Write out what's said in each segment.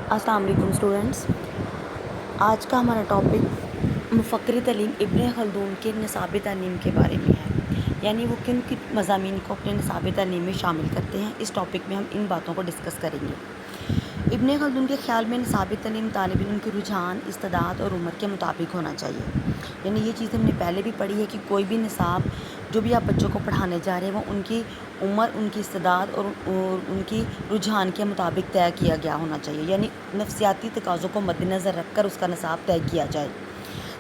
अस्सलाम वालेकुम स्टूडेंट्स। आज का हमारा टॉपिक मुफ़क्किर तलीम इब्न खल्दून के निसाब तालीम के बारे में है, यानी वो किन किन मज़ामीन को अपने निसाब तालीम में शामिल करते हैं। इस टॉपिक में हम इन बातों को डिस्कस करेंगे। इब्न खल्दून के ख़्याल में निसाब तालीम तालिब इल्म के रुझान, इस्तिदाद और उम्र के मुताबिक होना चाहिए। यानी ये चीज़ हमने पहले भी पढ़ी है कि कोई भी निसाब जो भी आप बच्चों को पढ़ाने जा रहे हैं वो उनकी उम्र, उनकी इस्तिदाद और उनकी रुझान के मुताबिक तय किया गया होना चाहिए। यानी नफ्सियाती तकाज़ों को मद्देनज़र रख कर उसका निसाब तय किया जाए।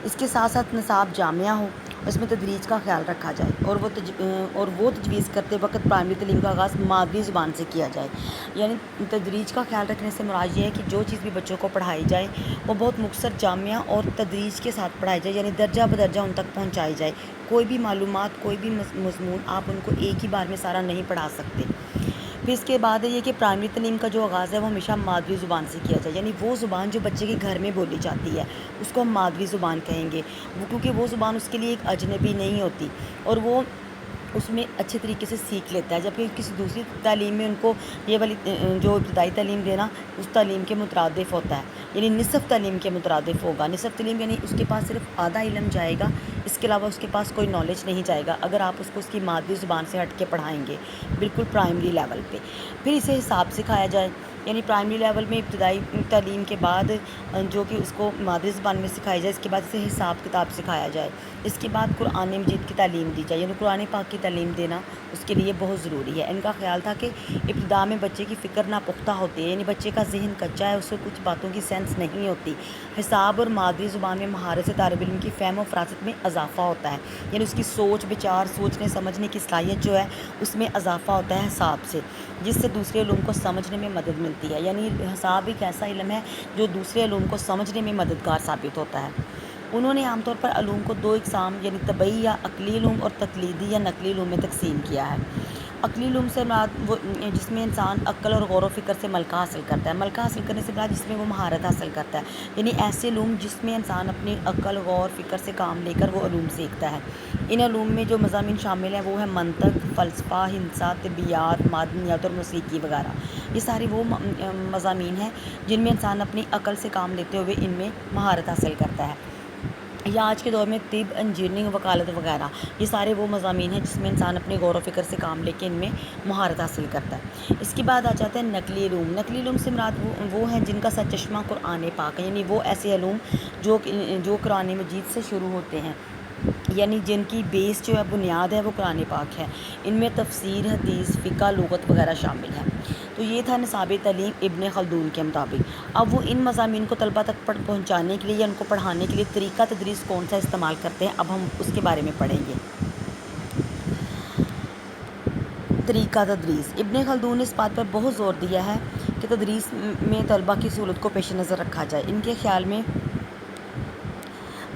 इसके साथ साथ निसाब जामिया हो, इसमें तदरीज का ख्याल रखा जाए और वो तजवीज़ करते वक्त प्राइमरी तलीम का आगाज़ मादरी ज़ुबान से किया जाए। यानी तदरीज का ख्याल रखने से मुराद ये है कि जो चीज़ भी बच्चों को पढ़ाई जाए वो बहुत मुख्तसर, जामिया और तदरीज के साथ पढ़ाई जाए, यानी दर्जा बदर्जा उन तक पहुँचाई जाए। कोई भी मालूमात, कोई भी मज़मून आप उनको एक ही बार में सारा नहीं पढ़ा सकते। फिर इसके बाद है ये कि प्राइमरी तलीम का जो आगाज़ है वो हमेशा मादरी ज़ुबान से किया जाए, यानी वो ज़ुबान जो बच्चे के घर में बोली जाती है उसको हम मादरी ज़ुबान कहेंगे, वो क्योंकि वो ज़ुबान उसके लिए एक अजनबी नहीं होती और वो उसमें अच्छे तरीके से सीख लेता है। जबकि किसी दूसरी तालीम में उनको ये वाली जो इब्तदाई तालीम देना उस तालीम के मुतरादिफ़ होता है, यानी निसफ़ तालीम के मुतरादिफ़ होगा। निसफ़ तालीम यानी उसके पास सिर्फ आधा इल्म जाएगा, इसके अलावा उसके पास कोई नॉलेज नहीं जाएगा अगर आप उसको उसकी मादरी ज़ुबान से हट के पढ़ाएँगे, बिल्कुल प्राइमरी लेवल पे। फिर इसे हिसाब सिखाया जाए, यानी प्राइमरी लेवल में इब्तदाई तालीम के बाद जो कि उसको मादरी ज़बान में सिखाया जाए, इसके बाद इसे हिसाब किताब सिखाया जाए। इसके बाद कुरान मजीद की तालीम दी जाए, यानी कुरान पाक की तालीम देना उसके लिए बहुत ज़रूरी है। इनका ख्याल था कि इब्तिदा में बच्चे की फ़िक्र नापुख्ता होती है, यानी बच्चे का जहन कच्चा है, उसको कुछ बातों की सेंस नहीं होती। हिसाब और मादरी ज़ुबान में महारत से तालिब इल्म की फ़हम और फ़रासत में इजाफ़ा होता है, यानी उसकी सोच विचार, सोचने समझने की सलाहियत जो है उसमें इजाफ़ा होता है हिसाब से, जिससे दूसरे इल्म को समझने में मदद मिलती है। यानी हिसाब एक ऐसा इल्म है जो दूसरे इल्म को समझने में मददगार साबित होता है। उन्होंने आमतौर पर अलूम को दो इकसाम, यानी तबई या अक़ली इल्म और तक़लीदी या नकली इल्म में तकसीम किया है। अक़ली इल्म से मुराद वो जिसमें इंसान अक्ल और गौर व फ़िक्र से मलका हासिल करता है। मलका हासिल करने से मुराद जिसमें वो महारत हासिल करता है, यानी ऐसे इल्म जिसमें इंसान अपनी अक्ल गौर फ़िक्र से काम लेकर वो इल्म सीखता है। इन इल्म में जो मज़ामीन शामिल हैं वो है मंतक, फ़लसफ़ा, हिंसा, तिब्बियात, मादनियात और मौसीकी वगैरह। ये सारे वो मज़ामीन हैं जिनमें इंसान अपनी अक्ल से काम लेते हुए इनमें महारत हासिल करता है। या आज के दौर में तिब, इंजीनियरिंग, वकालत वगैरह, ये सारे वो मज़ामीन हैं जिसमें इंसान अपने गौर व फ़िक्र से काम लेके इनमें महारत हासिल करता है। इसके बाद आ जाता है नकली इल्म। नकली इल्म से मुराद वो हैं जिनका सरचश्मा कुरान पाक है, यानी वो ऐसे इल्म जो कुरान मजीद से शुरू होते हैं, यानी जिनकी बेस जो है बुनियाद है वो कुरान पाक है। इनमें तफसीर, हदीस, फ़िक़्ह, लुग़त वगैरह शामिल है। तो ये था निसाब तालीम इब्न खल्दून के मुताबिक। अब वो इन मज़ामीन को तलबा तक पहुँचाने के लिए या उनको पढ़ाने के लिए तरीक़ा तदरीस कौन सा इस्तेमाल करते हैं, अब हम उसके बारे में पढ़ेंगे। तरीक़ा तदरीस। इब्न खल्दून ने इस बात पर बहुत ज़ोर दिया है कि तदरीस में तलबा की सहूलत को पेश नज़र रखा जाए। इनके ख़्याल में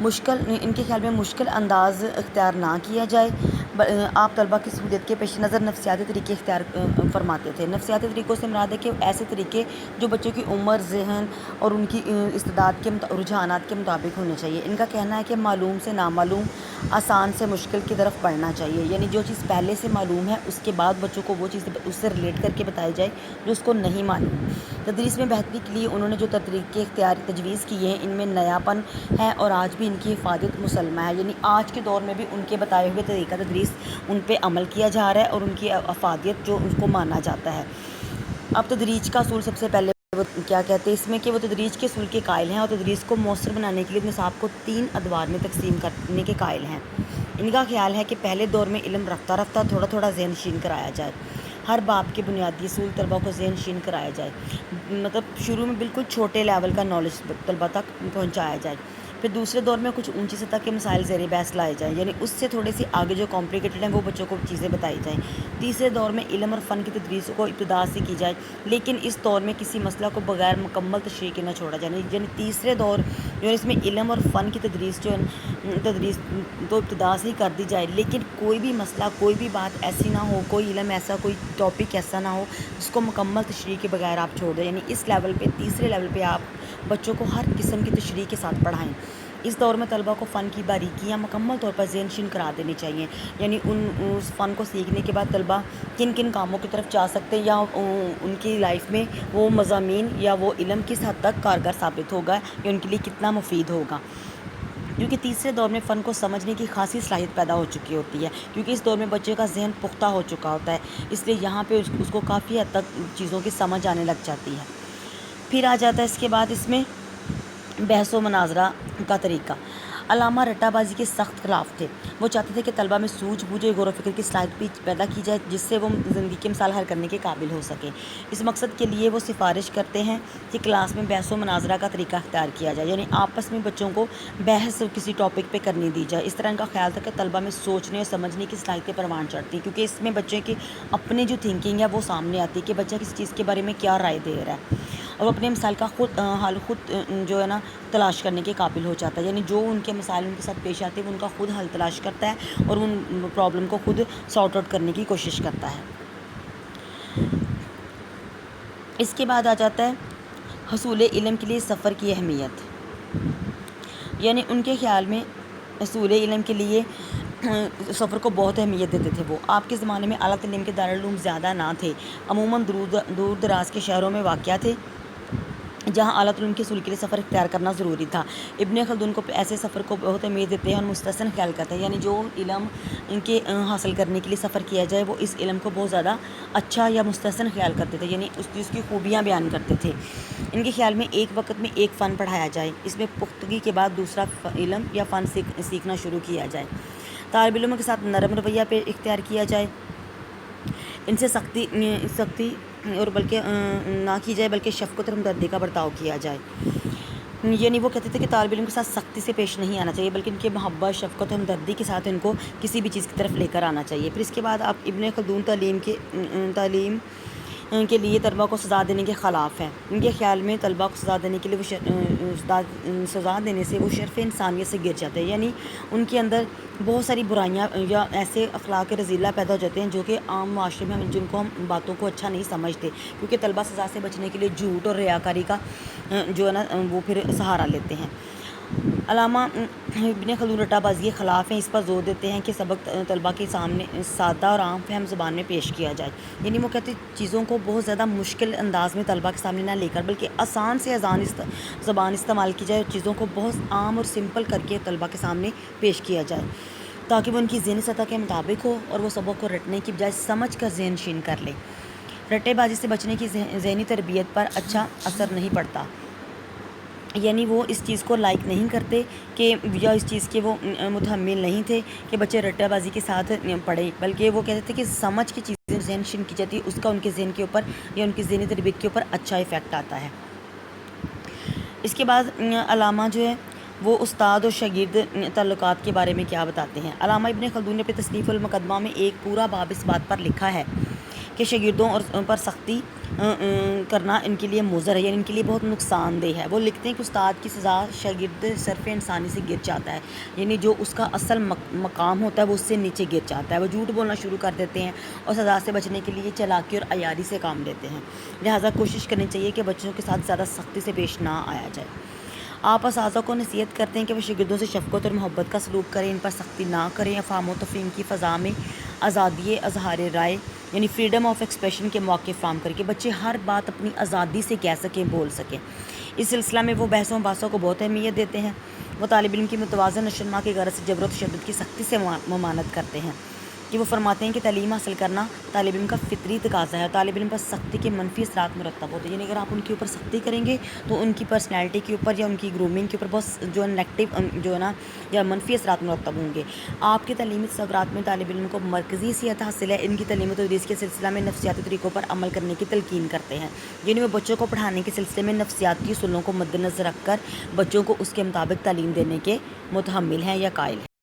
मुश्किल अंदाज़ इख्तियार ना किया जाए। आप तलबा की सहूलियत के पेश नज़र नफ्सियाती तरीके इख्तियार फरमाते थे। नफ्सियाती तरीक़ों से मुराद है कि ऐसे तरीके जो बच्चों की उम्र, ज़हन और उनकी इस्तिदाद के रुझानात के मुताबिक होने चाहिए। इनका कहना है कि मालूम से नामालूम, आसान से मुश्किल की तरफ बढ़ना चाहिए, यानी जो चीज़ पहले से मालूम है उसके बाद बच्चों को वो चीज़ उससे रिलेट करके बताई जाए जो उसको नहीं मालूम। तदरीस में बेहतरी के लिए उन्होंने जो तरीके इख्तियार तजवीज़ किए हैं इनमें नयापन है और आज भी इनकी हिफाजत मुसलमा है, यानी आज के दौर में भी उनके बताए हुए तरीक़ा तदरीस उन पे अमल किया जा रहा है और उनकी अफादियत जो उनको माना जाता है। अब तदरीज का असूल सबसे पहले वो क्या कहते हैं इसमें कि वो तदरीज के असूल के कायल हैं और तदरीस को मौसर बनाने के लिए निसाब को 3 अदवार में तकसीम करने के कायल हैं। इनका ख्याल है कि पहले दौर में इल्म रफ्ता रफ्ता थोड़ा थोड़ा ज़हन नशीन कराया जाए। हर बाब के बुनियादी असूल तलबा को ज़हन नशीन कराया जाए, मतलब शुरू में बिल्कुल छोटे लेवल का नॉलेज तलबा तक पहुँचाया जाए। फिर दूसरे दौर में कुछ ऊंची सतह के मसाइल ज़ेर बहस लाए जाएँ, यानी उससे थोड़ी सी आगे जो कॉम्प्लिकेटेड हैं वो बच्चों को चीज़ें बताई जाएँ। तीसरे दौर में इल्म और फ़न की तदरीस को इब्तिदा से की जाए, लेकिन इस दौर में किसी मसला को बगैर मुकम्मल तशरीह के न छोड़ा जाए। यानी तीसरे दौर जो है इसमें इल्म और फ़न की तदरीस तदरीस तो इब्तिदा से ही कर दी जाए, लेकिन कोई भी मसला, कोई भी बात ऐसी ना हो, कोई इल्म ऐसा, कोई टॉपिक ऐसा ना हो जिसको मुकम्मल तशरीह के बगैर आप छोड़ दें। यानी इस लेवल पे, तीसरे लेवल पे आप बच्चों को हर किस्म की तशरीह के साथ पढ़ाएँ। اس دور میں طلبہ کو فن کی باریکیاں مکمل طور پر ذہن نشین کرا دینی چاہیے، یعنی اس فن کو سیکھنے کے بعد طلبہ کن کن کاموں کی طرف جا سکتے ہیں، یا ان کی لائف میں وہ مضامین یا وہ علم کس حد تک کارگر ثابت ہوگا یا ان کے لیے کتنا مفید ہوگا، کیونکہ تیسرے دور میں فن کو سمجھنے کی خاصی صلاحیت پیدا ہو چکی ہوتی ہے، کیونکہ اس دور میں بچے کا ذہن پختہ ہو چکا ہوتا ہے، اس لیے یہاں پہ اس کو کافی حد تک چیزوں کی سمجھ آنے لگ جاتی ہے۔ پھر آ جاتا ہے اس کے بعد اس میں بحث و مناظرہ کا طریقہ۔ علامہ رٹا بازی کے سخت خلاف تھے، وہ چاہتے تھے کہ طلبہ میں سوجھ بوجھ اور غور و فکر کی صلاحیت بھی پیدا کی جائے، جس سے وہ زندگی کے مسائل حل کرنے کے قابل ہو سکیں۔ اس مقصد کے لیے وہ سفارش کرتے ہیں کہ کلاس میں بحث و مناظرہ کا طریقہ اختیار کیا جائے، یعنی آپس میں بچوں کو بحث کسی ٹاپک پہ کرنی دی جائے۔ اس طرح ان کا خیال تھا کہ طلبہ میں سوچنے اور سمجھنے کی صلاحیتیں پروان چڑھتی ہیں، کیونکہ اس میں بچے کی اپنی جو تھنکنگ ہے وہ سامنے آتی ہے کہ بچہ کسی چیز کے بارے میں کیا رائے دے رہا ہے، اور وہ اپنے مسائل کا حل خود جو ہے نا تلاش کرنے کے قابل ہو جاتا ہے، یعنی جو ان کے مسائل ان کے ساتھ پیش آتے ہیں وہ ان کا خود حل تلاش کرتا ہے اور ان پرابلم کو خود سارٹ آؤٹ کرنے کی کوشش کرتا ہے۔ اس کے بعد آ جاتا ہے حصول علم کے لیے سفر کی اہمیت، یعنی ان کے خیال میں حصول علم کے لیے سفر کو بہت اہمیت دیتے تھے۔ وہ آپ کے زمانے میں اعلیٰ تعلیم کے دارالعلوم زیادہ نہ تھے، عموماً دور دراز کے شہروں میں واقع تھے جہاں اعلیٰ تعلیم کے حصول کے لیے سفر اختیار کرنا ضروری تھا۔ ابن خلدون کو ایسے سفر کو بہت اہمیت دیتے ہیں اور مستحسن خیال کرتے ہیں، یعنی جو علم ان کے حاصل کرنے کے لیے سفر کیا جائے وہ اس علم کو بہت زیادہ اچھا یا مستحسن خیال کرتے تھے، یعنی اس چیز کی خوبیاں بیان کرتے تھے۔ ان کے خیال میں ایک وقت میں ایک فن پڑھایا جائے، اس میں پختگی کے بعد دوسرا علم یا فن سیکھنا شروع کیا جائے، طالب علموں کے ساتھ نرم رویہ پہ اختیار کیا جائے، ان سے سختی اور بلکہ نہ کی جائے بلکہ شفقت اور ہمدردی کا برتاؤ کیا جائے، یعنی وہ کہتے تھے کہ طالب علم کے ساتھ سختی سے پیش نہیں آنا چاہیے بلکہ ان کے محبت، شفقت اور ہمدردی کے ساتھ ان کو کسی بھی چیز کی طرف لے کر آنا چاہیے۔ پھر اس کے بعد آپ ابن خلدون تعلیم کے لیے طلبہ کو سزا دینے کے خلاف ہیں۔ ان کے خیال میں طلبہ کو سزا دینے کے لیے سزا دینے سے وہ شرف انسانیت سے گر جاتے ہیں، یعنی ان کے اندر بہت ساری برائیاں یا ایسے اخلاق رذیلہ پیدا ہو جاتے ہیں جو کہ عام معاشرے میں جن کو ہم باتوں کو اچھا نہیں سمجھتے، کیونکہ طلبہ سزا سے بچنے کے لیے جھوٹ اور ریاکاری کا جو ہے نا وہ پھر سہارا لیتے ہیں۔ علامہ ابن خلدون رٹا بازی کے خلاف ہیں، اس پر زور دیتے ہیں کہ سبق طلبہ کے سامنے سادہ اور عام فہم زبان میں پیش کیا جائے، یعنی وہ کہتے ہیں چیزوں کو بہت زیادہ مشکل انداز میں طلبہ کے سامنے نہ لے کر بلکہ آسان سے آسان زبان استعمال کی جائے اور چیزوں کو بہت عام اور سمپل کر کے طلبہ کے سامنے پیش کیا جائے تاکہ وہ ان کی ذہنی سطح کے مطابق ہو اور وہ سبق کو رٹنے کی بجائے سمجھ کر ذہن نشین کر لے۔ رٹے بازی سے بچنے کی ذہنی تربیت پر اچھا اثر نہیں پڑتا، یعنی وہ اس چیز کو لائک نہیں کرتے کہ یا اس چیز کے وہ متحمل نہیں تھے کہ بچے رٹا بازی کے ساتھ پڑھے، بلکہ وہ کہتے تھے کہ سمجھ کی چیزیں ذہن نشین کی جاتی ہے، اس کا ان کے ذہن کے اوپر یا ان کی ذہنی تربیت کے اوپر اچھا ایفیکٹ آتا ہے۔ اس کے بعد علامہ جو ہے وہ استاد اور شاگرد تعلقات کے بارے میں کیا بتاتے ہیں۔ علامہ ابن خلدون نے اپنے تصنیف المقدمہ میں ایک پورا باب اس بات پر لکھا ہے کہ شاگردوں پر سختی کرنا ان کے لیے مضر ہے، یعنی ان کے لیے بہت نقصان دہ ہے۔ وہ لکھتے ہیں کہ استاد کی سزا شاگرد صرف انسانی سے گر جاتا ہے، یعنی جو اس کا اصل مقام ہوتا ہے وہ اس سے نیچے گر جاتا ہے، وہ جھوٹ بولنا شروع کر دیتے ہیں اور سزا سے بچنے کے لیے چالاکی اور عیاری سے کام لیتے ہیں، لہٰذا کوشش کرنی چاہیے کہ بچوں کے ساتھ زیادہ سختی سے پیش نہ آیا جائے۔ آپ اساتذہ کو نصیحت کرتے ہیں کہ وہ شاگردوں سے شفقت اور محبت کا سلوک کریں، ان پر سختی نہ کریں، افہام و تفہیم کی فضا میں آزادی اظہار رائے یعنی فریڈم آف ایکسپریشن کے مواقع فراہم کر کے بچے ہر بات اپنی آزادی سے کہہ سکیں، بول سکیں۔ اس سلسلہ میں وہ بحثوں باسوں کو بہت اہمیت دیتے ہیں۔ وہ طالب علم کی متوازن نشوونما کی غرض سے جبر و تشدد کی سختی سے ممانعت کرتے ہیں، کہ وہ فرماتے ہیں کہ تعلیم حاصل کرنا طالب علم کا فطری تقاضا ہے، طالب علم پر سختی کے منفی اثرات مرتب ہوتے ہیں، یعنی اگر آپ ان کے اوپر سختی کریں گے تو ان کی پرسنالٹی کے اوپر یا ان کی گرومنگ کے اوپر بہت جو ہے نیگیٹو جو ہے نا یا منفی اثرات مرتب ہوں گے۔ آپ کے تعلیمی تصورات میں طالب علم کو مرکزی صحت حاصل ہے، ان کی تعلیم و تدریس کے سلسلہ میں نفسیاتی طریقوں پر عمل کرنے کی تلقین کرتے ہیں، یعنی وہ بچوں کو پڑھانے کے سلسلے میں نفسیاتی اصولوں کو مد نظر رکھ کر بچوں کو اس کے مطابق تعلیم دینے کے متحمل ہیں یا قائل ہیں۔